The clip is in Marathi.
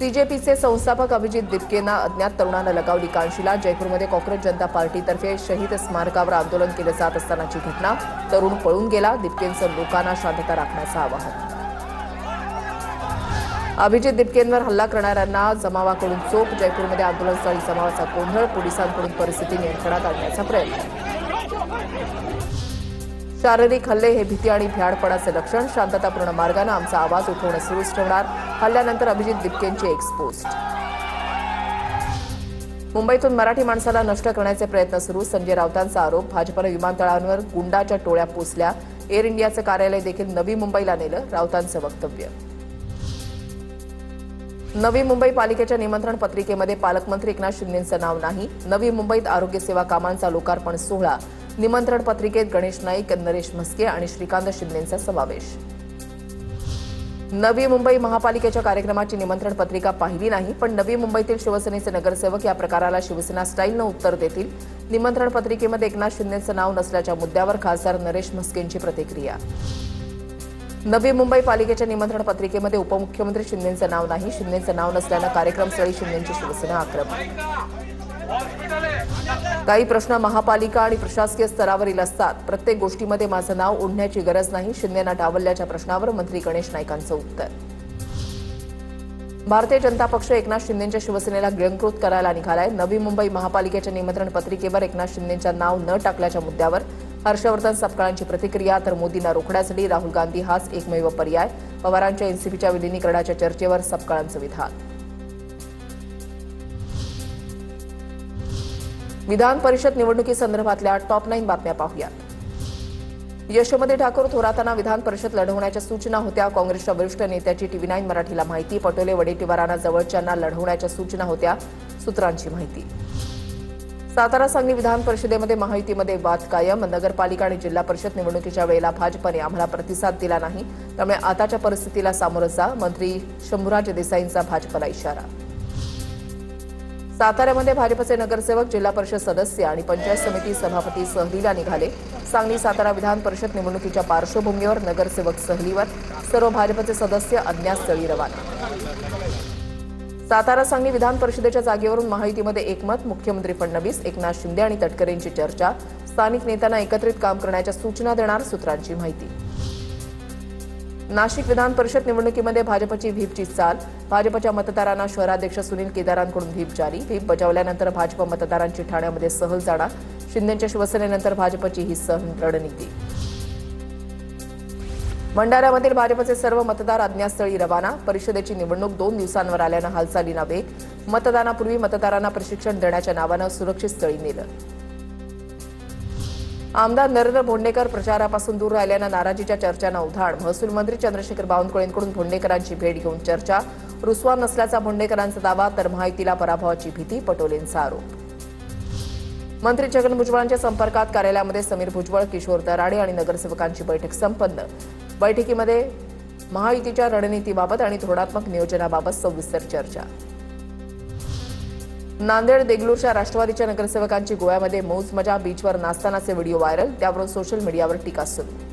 सीजेपीचे संस्थापक अभिजित दिपकेंना अज्ञात तरुणानं लगावली कानशिला। जयपूरमध्ये काँग्रेस जनता पार्टीतर्फे शहीद स्मारकावर आंदोलन केलं जात असतानाची घटना। तरुण पळून गेला। दिपकेंचं लोकांना शांतता राखण्याचं आवाहन। अभिजित दिपकेंवर हल्ला करणाऱ्यांना जमावाकडून चोप। जयपूरमध्ये आंदोलनस्थळी जमावाचा गोंधळ। पोलिसांकडून परिस्थिती नियंत्रणात आणण्याचा प्रयत्न। शारीरिक हल्ले हे भीती आणि भ्याडपणाचे लक्षण। शांततापूर्ण मार्गाने आमचा आवाज उठवणं सुरूच ठेवणार। हल्ल्यानंतर अभिजित दिपकेंची एक्सपोस्ट। मुंबईतून मराठी माणसाला नष्ट करण्याचे प्रयत्न सुरू। संजय राऊतांचा आरोप। भाजपने विमानतळांवर गुंडाच्या टोळ्या पोचल्या। एअर इंडियाचं कार्यालय देखील नवी मुंबईला नेलं। राऊतांचं वक्तव्य। नवी मुंबई पालिकेच्या निमंत्रण पत्रिकेमध्ये पालकमंत्री एकनाथ शिंदेंचं नाव नाही। नवी मुंबईत आरोग्य सेवा कामांचा लोकार्पण सोहळा। निमंत्रण पत्रिकेत गणेश नाईक, नरेश म्हस्के आणि श्रीकांत शिंदेंचा समावेश। नवी मुंबई महापालिकेच्या कार्यक्रमाची निमंत्रण पत्रिका पाहिली नाही, पण नवी मुंबईतील शिवसेनेचे नगरसेवक या प्रकाराला शिवसेना स्टाईलनं उत्तर देतील। निमंत्रण पत्रिकेमध्ये एकनाथ शिंदेंचं नाव नसल्याच्या मुद्द्यावर खासदार नरेश म्हस्केंची प्रतिक्रिया। नवी मुंबई पालिकेच्या निमंत्रण पत्रिकेमध्ये उपमुख्यमंत्री शिंदेंचं नाव नाही। शिंदेंचं नाव नसल्यानं कार्यक्रमस्थळी शिंदेंची शिवसेना आक्रमक। काही प्रश्न महापालिका आणि प्रशासकीय स्तरावरील असतात। प्रत्येक गोष्टीमध्ये माझं नाव ओढण्याची गरज नाही। शिंदेंना डावलल्याच्या प्रश्नावर मंत्री गणेश नाईकांचं उत्तर। भारतीय जनता पक्ष एकनाथ शिंदेंच्या शिवसेनेला गिळंकृत करायला निघालाय। नवी मुंबई महापालिकेच्या निमंत्रण पत्रिकेवर एकनाथ शिंदेंच्या नाव न टाकल्याच्या मुद्द्यावर हर्षवर्धन सपकाळांची प्रतिक्रिया। तर मोदींना रोखण्यासाठी राहुल गांधी हाच एकमेव पर्याय। पवारांच्या एनसीपीच्या विलिनीकरणाच्या चर्चेवर सपकाळांचं विधान। विधान परिषद निवडणुकीसंदर्भातल्या टॉप 9 बातम्या पाहूयात। यशोमती ठाकूर थोरातांना विधान परिषद लढवण्याच्या सूचना होत्या। काँग्रेसच्या वरिष्ठ नेत्याची टीव्ही 9 मराठीला माहिती। पटोले वडेट्टीवारांना जवळच्यांना लढवण्याच्या सूचना होत्या, सूत्रांची माहिती। सातारा सांगली विधान परिषदेमध्ये महायुतीमध्ये वाद कायम। नगरपालिका आणि जिल्हा परिषद निवडणुकीच्या वेळेला भाजपने आम्हाला प्रतिसाद दिला नाही, त्यामुळे आताच्या परिस्थितीला सामोरं जा। मंत्री शंभूराज देसाईंचा भाजपला इशारा। साताऱ्यामध्ये भाजपचे नगरसेवक, जिल्हा परिषद सदस्य आणि पंचायत समिती सभापती सहलीला निघाले। सांगली सातारा विधान परिषद निवडणुकीच्या पार्श्वभूमीवर नगरसेवक सहलीवर, सर्व भाजपचे सदस्य अज्ञातस्थळी रवाना। सातारा सांगली विधान परिषदेच्या जागेवरून महायुतीमध्ये एकमत। मुख्यमंत्री फडणवीस, एकनाथ शिंदे आणि तटकरेंची चर्चा। स्थानिक नेत्यांना एकत्रित काम करण्याच्या सूचना देणार, सूत्रांची माहिती। नाशिक विधान परिषद निवडणुकीमध्ये भाजपची व्हीपची चाल। भाजपच्या मतदारांना शहराध्यक्ष सुनील केदारांकडून व्हीप जारी। व्हीप बजावल्यानंतर भाजप मतदारांची ठाण्यामध्ये सहल जाणार। शिंदेंच्या शिवसेनेनंतर भाजपची ही सहल रणनीती। भंडाऱ्यामधील भाजपचे सर्व मतदार अज्ञातस्थळी रवाना। परिषदेची निवडणूक 2 दिवसांवर आल्यानं हालचालींना वेग। मतदानापूर्वी मतदारांना प्रशिक्षण देण्याच्या नावानं सुरक्षित स्थळी नेलं। आमदार नरेंद्र भोंडेकर प्रचारापासून दूर राहिल्यानं नाराजीच्या चर्चांना उधाण। महसूल मंत्री चंद्रशेखर बावनकुळेंकडून भोंडेकरांची भेट घेऊन चर्चा। रुसवा नसल्याचा भोंडेकरांचा दावा, तर महायुतीला पराभवाची भीती, पटोलेंचा आरोप। मंत्री छगन भुजबळांच्या संपर्कात कार्यालयामध्ये समीर भुजबळ, किशोर दराडे आणि नगरसेवकांची बैठक संपन्न। बैठकीमध्ये महायुतीच्या रणनीतीबाबत आणि धोरणात्मक नियोजनाबाबत सविस्तर चर्चा। नांदेड देगलूरच्या राष्ट्रवादीच्या नगरसेवकांची गोव्यामध्ये मौज मजा। बीचवर नाचतानाचे व्हिडिओ व्हायरल, त्यावरून सोशल मीडियावर टीका सुरू।